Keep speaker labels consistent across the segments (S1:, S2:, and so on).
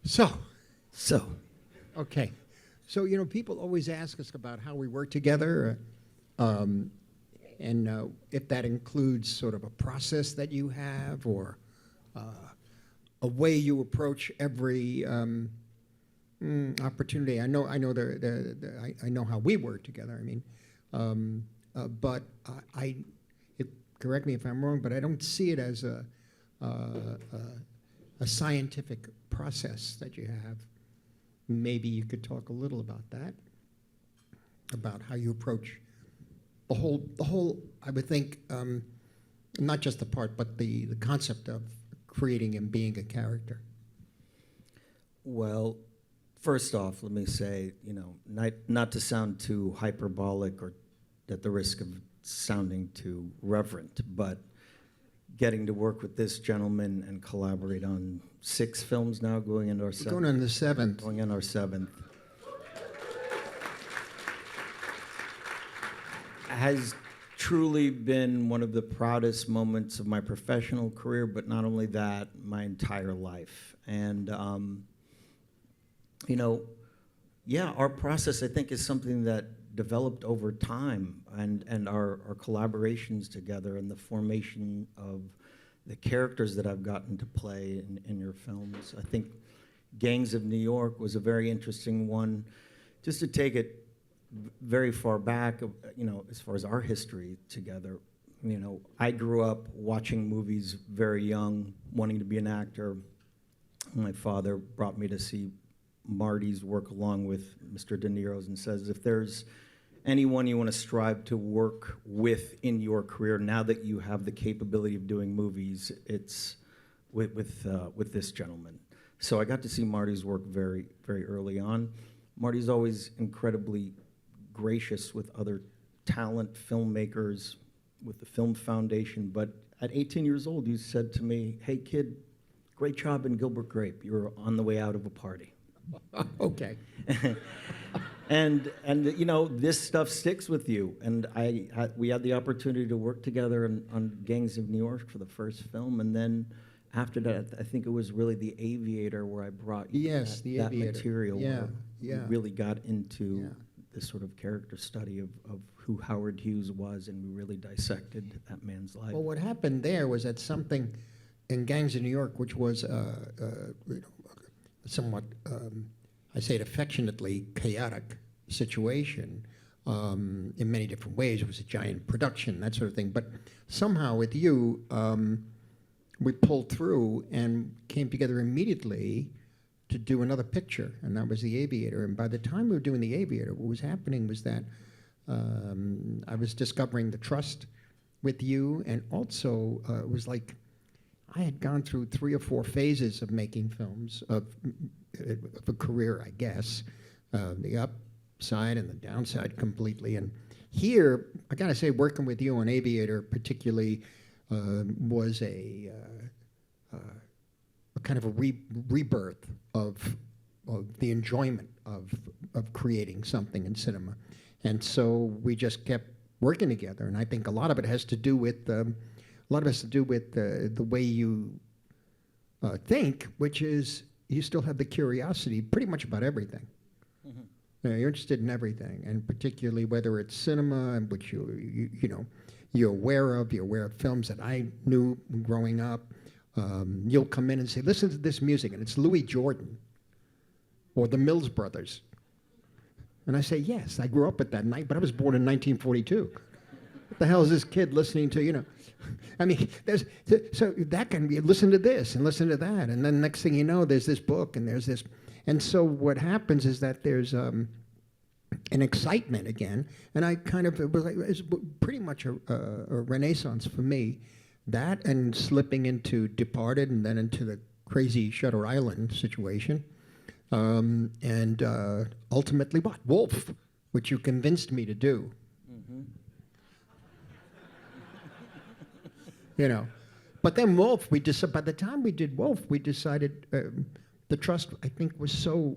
S1: So,
S2: So,
S1: okay. So, people always ask us about how we work together, and if that includes sort of a process that you have or a way you approach every opportunity. I know I know how we work together. I mean, but correct me if I'm wrong, but I don't see it as a scientific process that you have. Maybe you could talk a little about that, about how you approach the whole. I would think, not just the part, but the concept of creating and being a character.
S2: well, first off, let me say, not to sound too hyperbolic or at the risk of sounding too reverent, but getting to work with this gentleman and collaborate on 6 films now, going into our 7th.
S1: Going on the 7th.
S2: Going on our 7th. Has truly been one of the proudest moments of my professional career, but not only that, my entire life. And, our process, I think, is something that developed over time, and our collaborations together and the formation of the characters that I've gotten to play in your films. I think Gangs of New York was a very interesting one. Just to take it very far back, as far as our history together, I grew up watching movies very young, wanting to be an actor. My father brought me to see Marty's work along with Mr. De Niro's and says, if there's anyone you want to strive to work with in your career, now that you have the capability of doing movies, it's with this gentleman. So I got to see Marty's work very, very early on. Marty's always incredibly gracious with other talent filmmakers, with the Film Foundation, but at 18 years old, you said to me, hey kid, great job in Gilbert Grape. You're on the way out of a party.
S1: Okay.
S2: And this stuff sticks with you. And we had the opportunity to work together on Gangs of New York for the first film, and then after that, I think it was really The Aviator where I brought you that material.
S1: Yeah,
S2: where
S1: yeah.
S2: we really got into this sort of character study of who Howard Hughes was, and we really dissected that man's life.
S1: Well, what happened there was that something in Gangs of New York, which was somewhat, I say it affectionately, chaotic situation in many different ways. It was a giant production, that sort of thing. But somehow with you, we pulled through and came together immediately to do another picture, and that was The Aviator. And by the time we were doing The Aviator, what was happening was that I was discovering the trust with you, and also it was like I had gone through 3 or 4 phases of making films, of a career, I guess, the upside and the downside completely. And here, I gotta say, working with you on Aviator particularly was a kind of a rebirth of the enjoyment of creating something in cinema. And so we just kept working together, and I think a lot of it has to do with the way you think, which is you still have the curiosity pretty much about everything. Mm-hmm. You're interested in everything, and particularly whether it's cinema, and which you're aware of films that I knew growing up. You'll come in and say, listen to this music, and it's Louis Jordan or the Mills Brothers. And I say, yes, I grew up at that night, but I was born in 1942. What the hell is this kid listening to, I mean, so that can be, listen to this and listen to that. And then next thing you know, there's this book and there's this. And so what happens is that there's an excitement again. And it was pretty much a renaissance for me. That and slipping into Departed and then into the crazy Shutter Island situation. And ultimately what? Wolf, which you convinced me to do. Mm-hmm. But then Wolf, by the time we did Wolf, we decided the trust, I think, was so,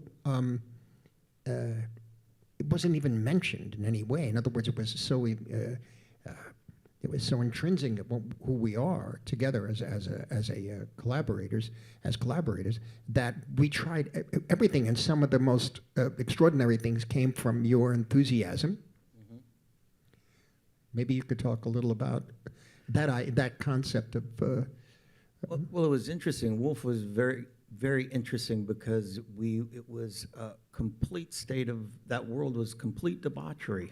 S1: it wasn't even mentioned in any way. In other words, it was so it was so intrinsic of who we are together as collaborators, that we tried everything, and some of the most extraordinary things came from your enthusiasm. Mm-hmm. Maybe you could talk a little about that concept of.
S2: Well, it was interesting. Wolf was very, very interesting because it was a complete state of, that world was complete debauchery.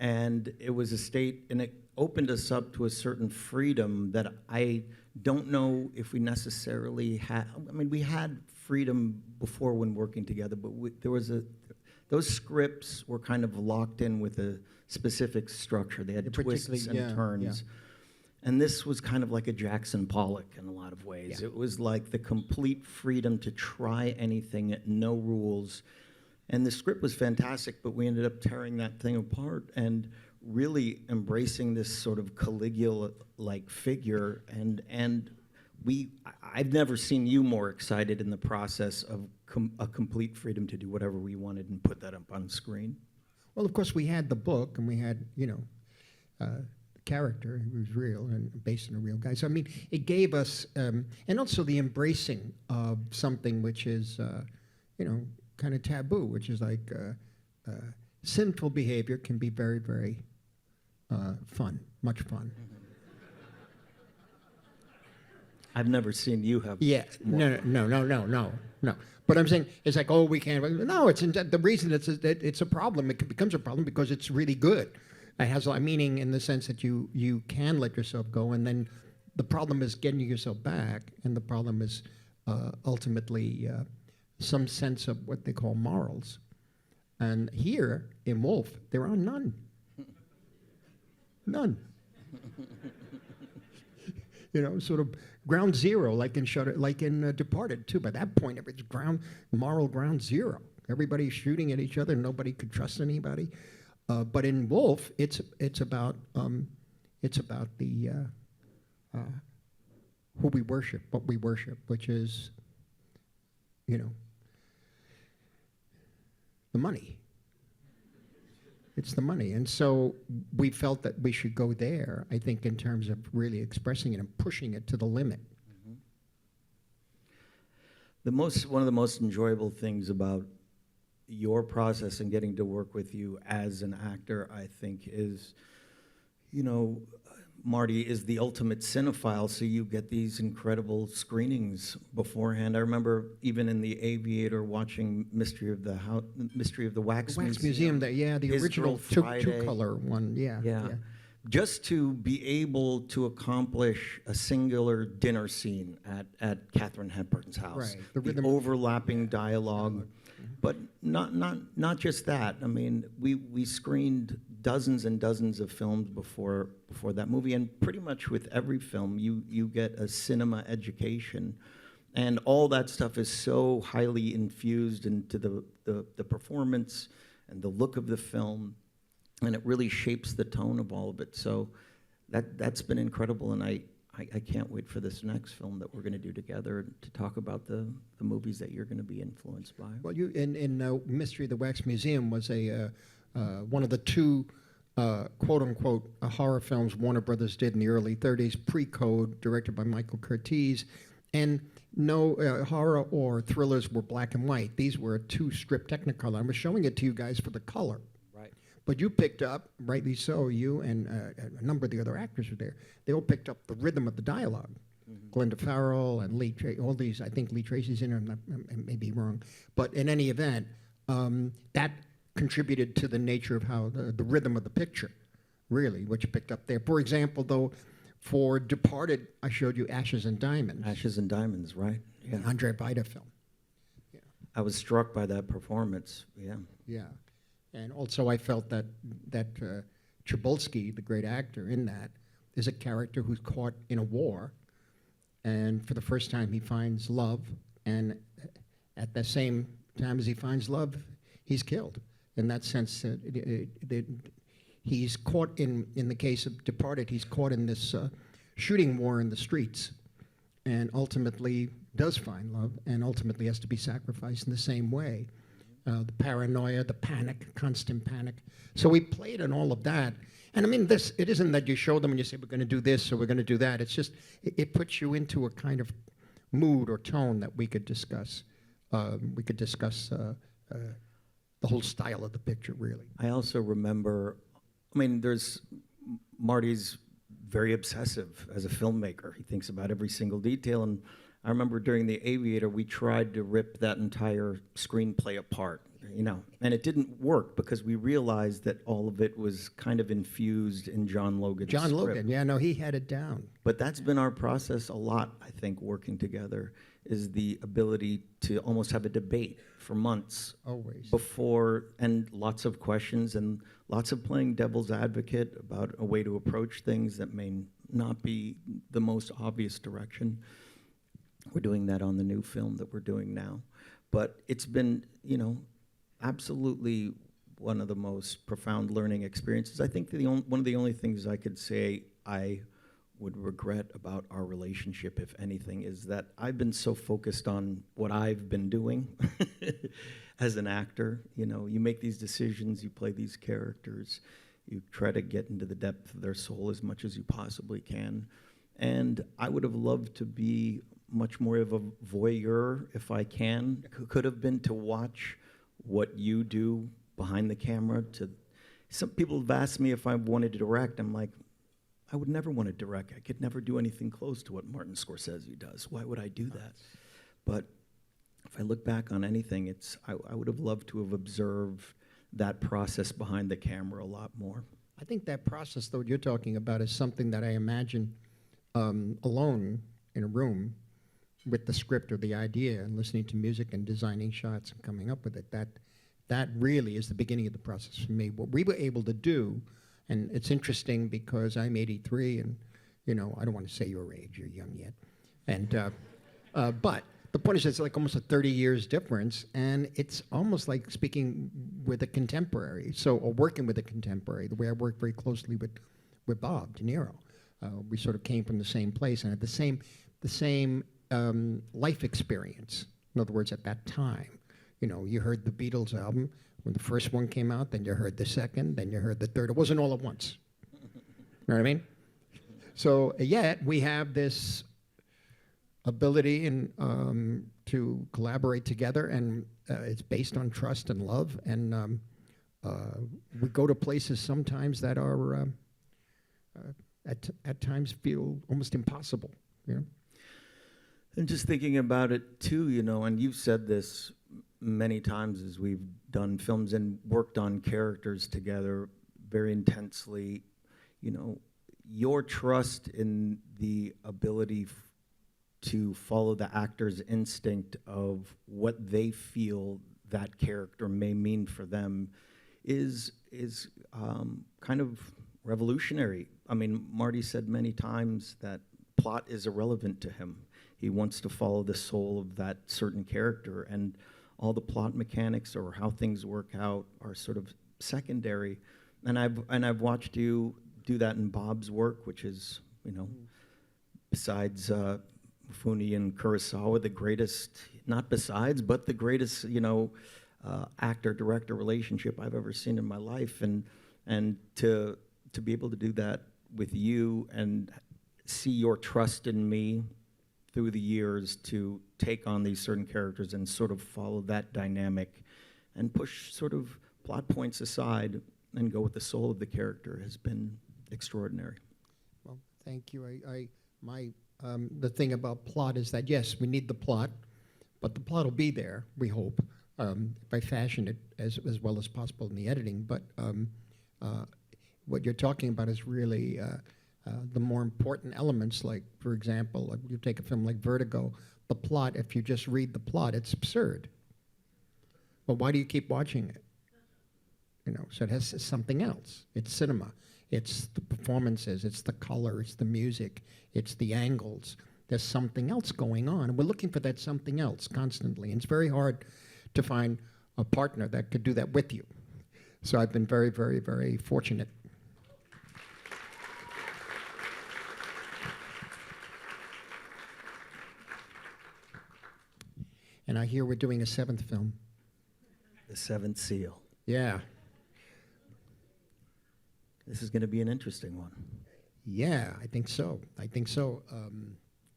S2: And it was a state, and it opened us up to a certain freedom that I don't know if we necessarily had. I mean, we had freedom before when working together, but those scripts were kind of locked in with a specific structure. They had twists and turns. Yeah. And this was kind of like a Jackson Pollock in a lot of ways. Yeah. It was like the complete freedom to try anything, no rules. And the script was fantastic, but we ended up tearing that thing apart and really embracing this sort of Caligula-like figure. And I've never seen you more excited in the process of a complete freedom to do whatever we wanted and put that up on screen.
S1: Well, of course, we had the book, and we had, character who was real and based on a real guy. So, I mean, it gave us, and also the embracing of something which is, kind of taboo, which is like sinful behavior can be very, very fun, much fun.
S2: I've never seen you have.
S1: Yeah, no. But I'm saying it's like, oh, we can't. No, it's the reason it's a problem. It becomes a problem because it's really good. It has a lot of meaning in the sense that you can let yourself go, and then the problem is getting yourself back, and the problem is ultimately some sense of what they call morals. And here in Wolf, there are none. None. Sort of ground zero, like in Departed too. By that point, it's moral ground zero. Everybody's shooting at each other. Nobody could trust anybody. But in Wolf, it's about the who we worship, what we worship, which is, the money. It's the money. And so we felt that we should go there, I think, in terms of really expressing it and pushing it to the limit.
S2: Mm-hmm. One of the most enjoyable things about your process and getting to work with you as an actor, I think, is, Marty is the ultimate cinephile, so you get these incredible screenings beforehand. I remember even in the Aviator watching Mystery of the Wax Museum.
S1: The original two-color one, yeah.
S2: Just to be able to accomplish a singular dinner scene at Katharine Hepburn's house,
S1: right.
S2: The overlapping dialogue. But not just that. I mean, we screened dozens and dozens of films before that movie, and pretty much with every film, you get a cinema education, and all that stuff is so highly infused into the performance and the look of the film, and it really shapes the tone of all of it. So that's been incredible, and I can't wait for this next film that we're going to do together to talk about the movies that you're going to be influenced by.
S1: Well, you in Mystery of the Wax Museum was one of the two quote-unquote horror films Warner Brothers did in the early 30s, pre-code, directed by Michael Curtiz. And no horror or thrillers were black and white. These were two-strip Technicolor. I was showing it to you guys for the color. But you picked up, rightly so, you and a number of the other actors were there. They all picked up the rhythm of the dialogue. Mm-hmm. Glenda Farrell and Lee Tracy, all these, I think Lee Tracy's in there, I may be wrong. But in any event, that contributed to the nature of how the rhythm of the picture, really, what you picked up there. For example, though, for Departed, I showed you Ashes and Diamonds.
S2: Ashes and Diamonds, right?
S1: Yeah. An Andre Vita film. Yeah.
S2: I was struck by that performance, yeah.
S1: Yeah. And also I felt that Chabulski, the great actor in that, is a character who's caught in a war, and for the first time he finds love, and at the same time as he finds love, he's killed. In that sense, he's caught in the case of Departed, he's caught in this shooting war in the streets, and ultimately does find love, and ultimately has to be sacrificed in the same way. the paranoia, the panic, constant panic. So we played on all of that. And I mean, it isn't that you show them and you say, we're going to do this or we're going to do that. It's just, it puts you into a kind of mood or tone that we could discuss. The whole style of the picture, really.
S2: I also remember, I mean, Marty's very obsessive as a filmmaker. He thinks about every single detail. And I remember during The Aviator, we tried to rip that entire screenplay apart, and it didn't work because we realized that all of it was kind of infused in John Logan's script.
S1: Logan, yeah, no, he had it down.
S2: But that's been our process a lot, I think, working together, is the ability to almost have a debate for months.
S1: Always.
S2: Before, and lots of questions and lots of playing devil's advocate about a way to approach things that may not be the most obvious direction. We're doing that on the new film that we're doing now. But it's been, absolutely one of the most profound learning experiences. I think one of the only things I could say I would regret about our relationship, if anything, is that I've been so focused on what I've been doing as an actor. You make these decisions, you play these characters, you try to get into the depth of their soul as much as you possibly can. And I would have loved to be much more of a voyeur, if I can. Could have been to watch what you do behind the camera. Some people have asked me if I wanted to direct. I'm like, I would never want to direct. I could never do anything close to what Martin Scorsese does. Why would I do that? But if I look back on anything, I would have loved to have observed that process behind the camera a lot more.
S1: I think that process, though, you're talking about is something that I imagine alone in a room with the script or the idea and listening to music and designing shots and coming up with it. That really is the beginning of the process for me. What we were able to do, and it's interesting because I'm 83 and, I don't want to say your age, you're young yet. And, but the point is it's like almost a 30 years difference, and it's almost like speaking with a contemporary, or working with a contemporary, the way I work very closely with Bob De Niro. We sort of came from the same place and had the same life experience. In other words, at that time, you heard the Beatles album when the first one came out, then you heard the second, then you heard the third. It wasn't all at once. You know what I mean? So yet we have this ability to collaborate together, and it's based on trust and love. And we go to places sometimes that are at times feel almost impossible.
S2: And just thinking about it too, and you've said this many times as we've done films and worked on characters together very intensely, your trust in the ability to follow the actor's instinct of what they feel that character may mean for them is kind of revolutionary. I mean, Marty said many times that plot is irrelevant to him. He wants to follow the soul of that certain character, and all the plot mechanics or how things work out are sort of secondary. And I've watched you do that in Bob's work, which is, besides Funi and Kurosawa, the greatest, not besides, but the greatest, actor-director relationship I've ever seen in my life. And to be able to do that with you and see your trust in me through the years to take on these certain characters and sort of follow that dynamic and push sort of plot points aside and go with the soul of the character has been extraordinary.
S1: Well, thank you. The thing about plot is that, yes, we need the plot, but the plot will be there, we hope, if I fashion it as well as possible in the editing. But what you're talking about is really the more important elements, like, for example, you take a film like Vertigo, the plot, if you just read the plot, it's absurd. But why do you keep watching it? So it has something else. It's cinema. It's the performances. It's the color. It's the music. It's the angles. There's something else going on. And we're looking for that something else constantly. And it's very hard to find a partner that could do that with you. So I've been very, very, very fortunate. And I hear we're doing a 7th film.
S2: The Seventh Seal.
S1: Yeah.
S2: This is going to be an interesting one.
S1: Yeah, I think so. I think so.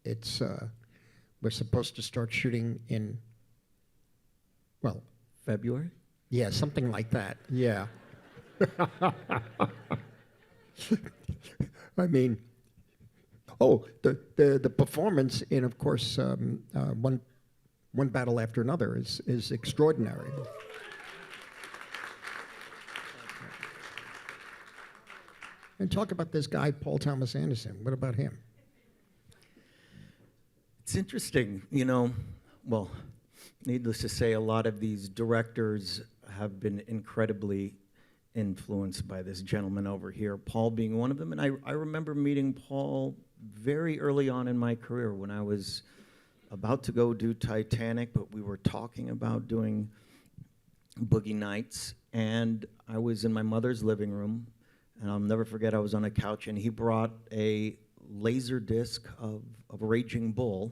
S1: It's we're supposed to start shooting in, well,
S2: February?
S1: yeah, something like that. Yeah. I mean, oh, the performance in, of course, one battle after another is extraordinary. And talk about this guy, Paul Thomas Anderson. What about him?
S2: It's interesting, you know, well, needless to say, a lot of these directors have been incredibly influenced by this gentleman over here, Paul being one of them. And I remember meeting Paul very early on in my career when I was about to go do Titanic, but we were talking about doing Boogie Nights, and I was in my mother's living room, and I'll never forget, I was on a couch, and he brought a laser disc of Raging Bull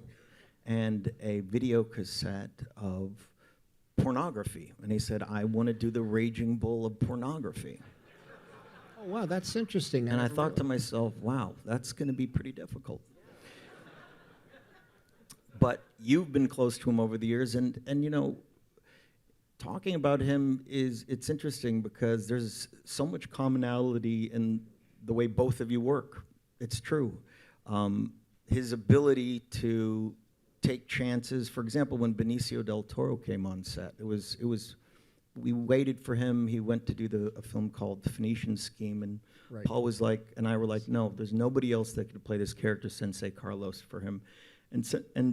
S2: and a video cassette of pornography. And he said, I want to do the Raging Bull of pornography.
S1: Oh, wow, that's interesting.
S2: And I thought to myself, wow, that's going to be pretty difficult. But you've been close to him over the years, and you know, talking about him it's interesting because there's so much commonality in the way both of you work. It's true. His ability to take chances. For example, when Benicio del Toro came on set, we waited for him. He went to do a film called The Phoenician Scheme, and
S1: right.
S2: Paul was like, and I were like, no, there's nobody else that could play this character, Sensei Carlos, for him. And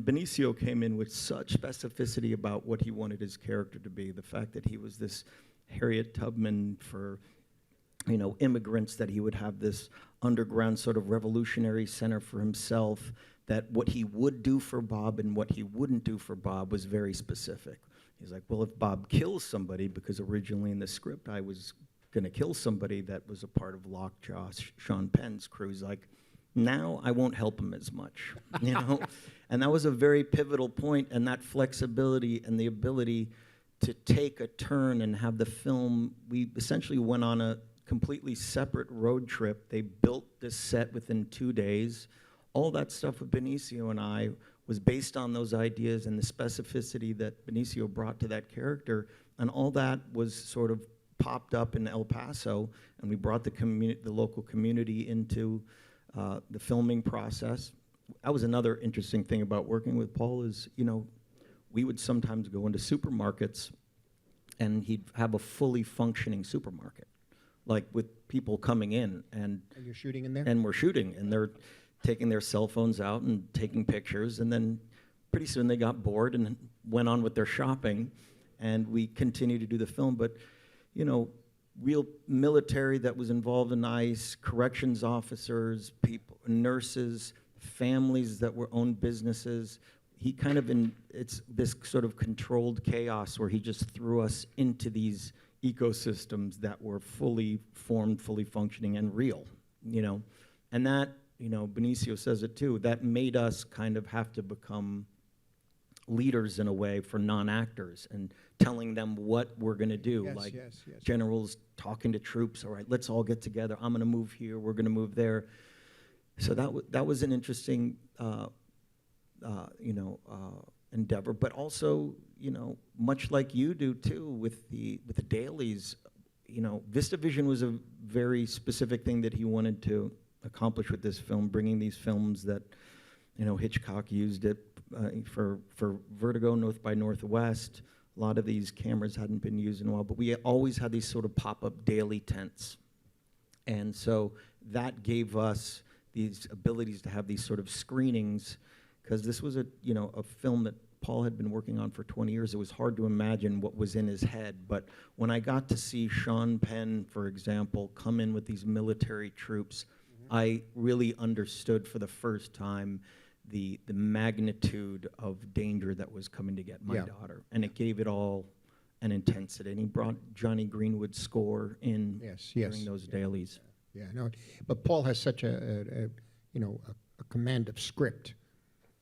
S2: Benicio came in with such specificity about what he wanted his character to be. The fact that he was this Harriet Tubman for, you know, immigrants, that he would have this underground sort of revolutionary center for himself, that what he would do for Bob and what he wouldn't do for Bob was very specific. He's like, well, if Bob kills somebody, because originally in the script I was going to kill somebody that was a part of Lockjaw, Sean Penn's crew, he's like, now I won't help him as much, you know? And that was a very pivotal point, and that flexibility and the ability to take a turn and have the film, we essentially went on a completely separate road trip. They built this set within 2 days. All that stuff with Benicio and I was based on those ideas and the specificity that Benicio brought to that character, and all that was sort of popped up in El Paso, and we brought the local community into the filming process. That was another interesting thing about working with Paul is, you know, we would sometimes go into supermarkets and he'd have a fully functioning supermarket, like with people coming in. And
S1: you're shooting in there?
S2: And we're shooting, and they're taking their cell phones out and taking pictures, and then pretty soon they got bored and went on with their shopping, and we continued to do the film. But, you know, real military that was involved in ICE, corrections officers, people, nurses, families that were owned businesses. He kind of, it's this sort of controlled chaos where he just threw us into these ecosystems that were fully formed, fully functioning, and real, you know. And that, you know, Benicio says it too, that made us kind of have to become leaders in a way for non-actors and telling them what we're going to do.
S1: Yes,
S2: like
S1: yes.
S2: generals talking to troops, all right, let's all get together. I'm going to move here, we're going to move there. So that was an interesting, endeavor. But also, you know, much like you do too with the dailies, you know, VistaVision was a very specific thing that he wanted to accomplish with this film, bringing these films that, you know, Hitchcock used it for Vertigo, North by Northwest. A lot of these cameras hadn't been used in a while, but we always had these sort of pop-up daily tents. And so that gave us these abilities to have these sort of screenings, because this was a film that Paul had been working on for 20 years. It was hard to imagine what was in his head, but when I got to see Sean Penn, for example, come in with these military troops, I really understood for the first time the magnitude of danger that was coming to get my daughter, and it gave it all an intensity. And he brought Jonny Greenwood's score in during those dailies.
S1: Yeah, no, but Paul has such a command of script,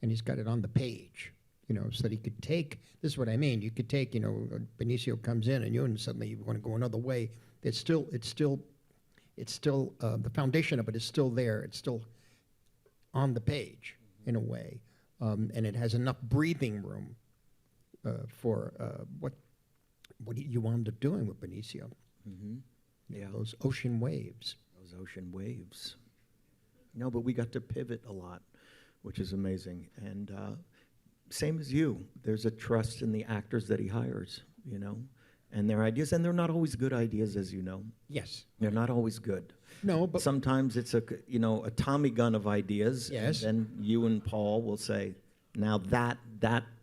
S1: and he's got it on the page. so that he could take, this is what I mean, you could take, Benicio comes in and suddenly you want to go another way. It's still, the foundation of it is still there. It's still on the page in a way. And it has enough breathing room for what you wound up doing with Benicio.
S2: Mm-hmm. Yeah.
S1: Those ocean waves.
S2: Those ocean waves. No, but we got to pivot a lot, which is amazing. And same as you, there's a trust in the actors that he hires, and their ideas. And they're not always good ideas, as you know.
S1: Yes.
S2: They're not always good.
S1: No, but
S2: sometimes it's a Tommy gun of ideas.
S1: Yes.
S2: And then you and Paul will say, now that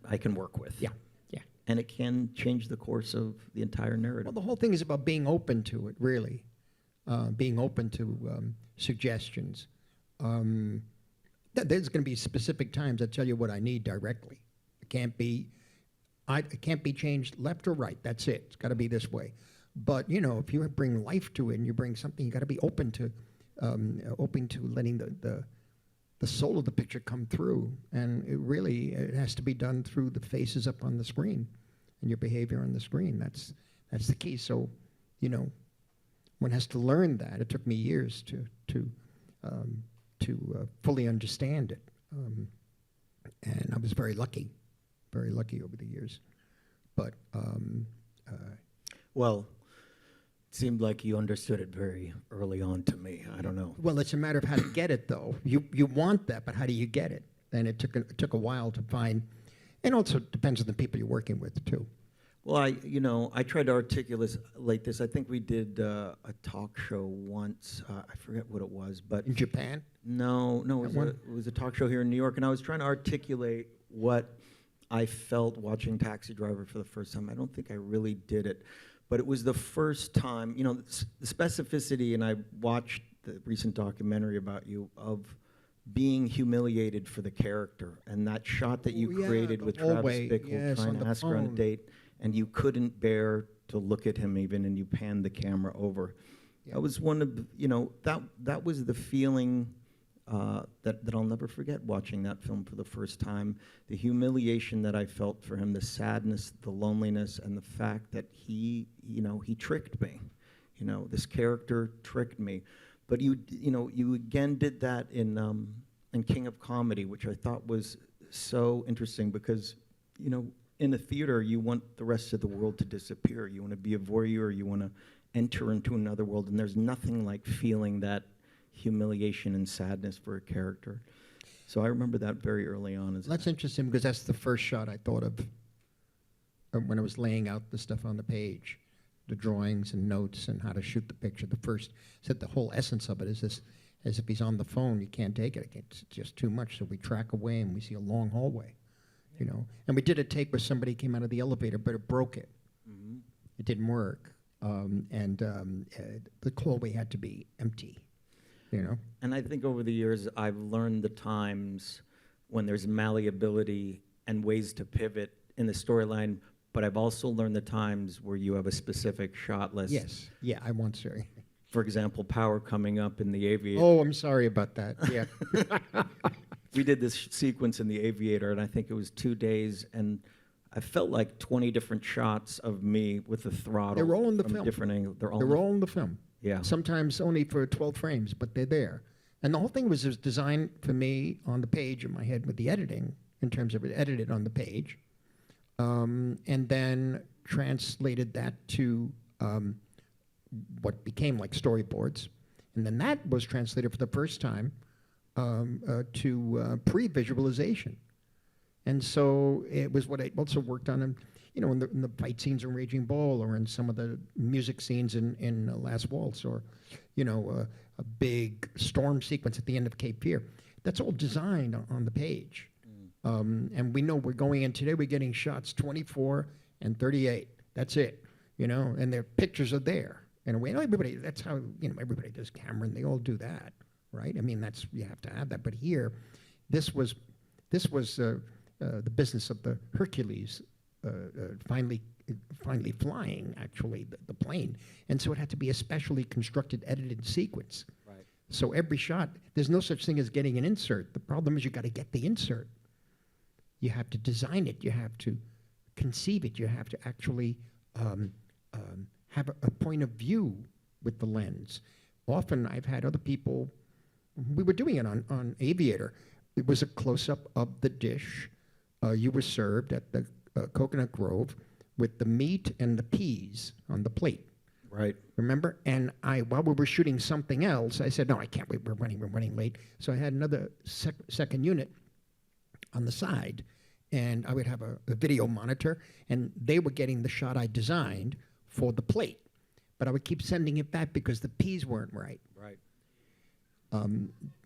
S2: I can work with.
S1: Yeah, yeah.
S2: And it can change the course of the entire narrative.
S1: Well, the whole thing is about being open to it, really. Being open to suggestions. There's going to be specific times I tell you what I need directly. It can't be changed left or right. That's it. It's got to be this way. But if you bring life to it and you bring something, you got to be open to letting the soul of the picture come through. And it has to be done through the faces up on the screen and your behavior on the screen. That's the key. So, one has to learn that. It took me years to fully understand it, and I was very lucky over the years. But
S2: well, it seemed like you understood it very early on to me. I don't know.
S1: Well, it's a matter of how to get it, though. You want that, but how do you get it? And it took a while to find, and also it depends on the people you're working with too.
S2: Well, I tried to articulate this. I think we did a talk show once. I forget what it was, but
S1: In Japan?
S2: No, it was a talk show here in New York, and I was trying to articulate what I felt watching Taxi Driver for the first time. I don't think I really did it, but it was the first time, the specificity, and I watched the recent documentary about you, of being humiliated for the character, and that shot that you created with Travis Bickle trying to ask her on a date, and you couldn't bear to look at him even, and you panned the camera over. Yeah. That was one of, that was the feeling that I'll never forget watching that film for the first time. The humiliation that I felt for him, the sadness, the loneliness, and the fact that he tricked me. This character tricked me. But you again did that in King of Comedy, which I thought was so interesting because, in a theater, you want the rest of the world to disappear. You want to be a voyeur. You want to enter into another world, and there's nothing like feeling that humiliation and sadness for a character. So I remember that very early on.
S1: That's interesting because that's the first shot I thought of when I was laying out the stuff on the page, the drawings and notes and how to shoot the picture. The whole essence of it is this, as if he's on the phone, you can't take it. It's just too much. So we track away and we see a long hallway, And we did a take where somebody came out of the elevator, but it broke it. Mm-hmm. It didn't work. The hallway had to be empty.
S2: And I think over the years, I've learned the times when there's malleability and ways to pivot in the storyline, but I've also learned the times where you have a specific shot list.
S1: Yes. Yeah, I won't say.
S2: For example, power coming up in the Aviator.
S1: Oh, I'm sorry about that. Yeah.
S2: We did this sequence in the Aviator, and I think it was 2 days, and I felt like 20 different shots of me with the throttle.
S1: They're all in the
S2: from
S1: film.
S2: Different angles.
S1: They're all in the film.
S2: Yeah.
S1: Sometimes only for 12 frames, but they're there. And the whole thing was designed for me on the page in my head with the editing, in terms of it edited on the page, and then translated that to what became like storyboards. And then that was translated for the first time to pre-visualization. And so it was what I also worked on in the fight scenes in Raging Bull, or in some of the music scenes in Last Waltz, or, a big storm sequence at the end of Cape Fear. That's all designed on the page. And we know we're going in today, we're getting shots 24 and 38. That's it, and their pictures are there. In a way, everybody, that's how, everybody does camera, and they all do that, right? I mean, you have to have that. But here, this was the business of the Hercules finally flying, actually, the plane. And so it had to be a specially constructed, edited sequence.
S2: Right.
S1: So every shot, there's no such thing as getting an insert. The problem is you got to get the insert. You have to design it. You have to conceive it. You have to actually have a point of view with the lens. Often I've had other people, we were doing it on Aviator. It was a close-up of the dish. You were served at the Coconut Grove with the meat and the peas on the plate.
S2: Right.
S1: Remember? And while we were shooting something else, I said, no, I can't wait, we're running late. So I had another second unit on the side, and I would have a video monitor, and they were getting the shot I designed for the plate. But I would keep sending it back because the peas weren't right.
S2: Right.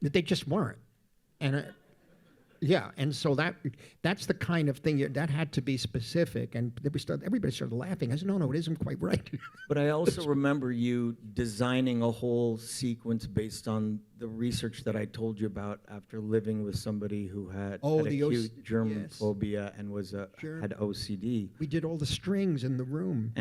S1: They just weren't. And yeah, and so that's the kind of thing that had to be specific, and everybody started laughing. I said, no, it isn't quite right.
S2: But I also remember you designing a whole sequence based on the research that I told you about after living with somebody who had acute germ phobia and had OCD.
S1: We did all the strings in the room.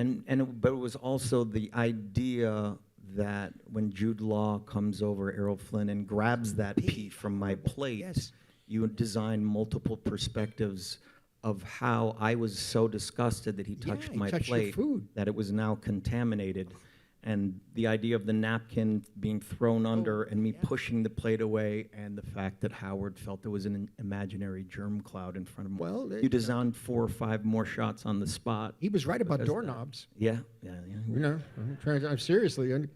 S2: But it was also the idea that when Jude Law comes over, Errol Flynn, and grabs that pea from my plate,
S1: yes.
S2: You design multiple perspectives of how I was so disgusted that he touched my plate that it was now contaminated. And the idea of the napkin being thrown under and me pushing the plate away, and the fact that Howard felt there was an imaginary germ cloud in front of him.
S1: Well,
S2: you designed 4 or 5 more shots on the spot.
S1: He was right about doorknobs.
S2: Yeah.
S1: You know, I'm seriously.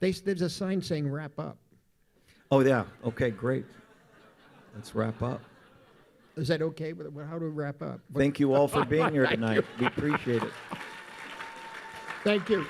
S1: There's a sign saying wrap up.
S2: Oh, yeah. Okay, great. Let's wrap up.
S1: Is that okay? How do we wrap up?
S2: Thank you all for being here tonight. We appreciate it.
S1: Thank you.